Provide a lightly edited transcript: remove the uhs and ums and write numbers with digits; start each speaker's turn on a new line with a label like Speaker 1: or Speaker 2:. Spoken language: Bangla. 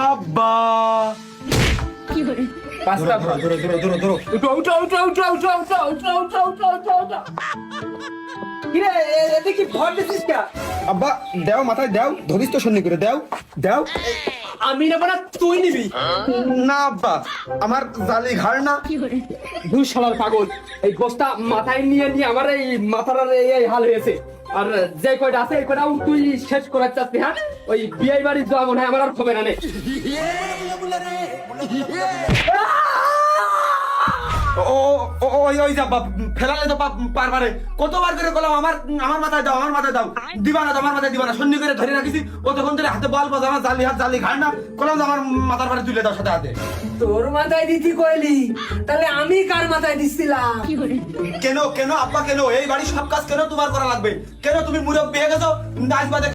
Speaker 1: আব্বা
Speaker 2: পাঁচটা
Speaker 1: ধরো ধরো ধরো ধরো
Speaker 2: উঠো উঠো উঠো উঠো উঠো উঠো উঠো উঠো উঠো উঠো উঠো কিরে এতে কি ভর দিছিস কে?
Speaker 1: আব্বা দেও মাথায় দেও ধরিস তো সন্নি করে দেও দেও
Speaker 2: আমি নেব না, তুই নিবি।
Speaker 1: না আব্বা আমার জালি ঘাড় না।
Speaker 2: দুই শালার পাগল, এই বস্তা মাথায় নিয়ে নিয়ে আমার এই মাথার এই হাল হয়েছে। আর যে কয়টা আছে এই কয়টাও তুই শেষ করার চাচ্ছি। হ্যাঁ, ওই বিয়ে বাড়ি যাওয়া মনে হয় আমার আর হবে না নে।
Speaker 1: ও ও ওই ওই যা ফেলালে তো পারবারে কতবার করে বললাম আমার আমার মাথায় দাও আমার মাথায় দাও দিবা না তোমার মাথায় দিবা না সন্নি করে ধরে রাখিছি ও তখন ধরে হাতে বল বাজা আমার জালি হাত জালি ঘাড় না বললাম যে আমার মাথার পারে তুলে দাও সাথে হাতে।
Speaker 2: তোর মাথায় দিতি কইলি, তাহলে আমি কার মাথায় দিছিলাম?
Speaker 1: কেন কেন আব্বা কেন এই বাড়ির সব কাজ কেন তোমার করা লাগবে? কেন তুমি মুরব্বি হয়ে গেছো নাচ বাজে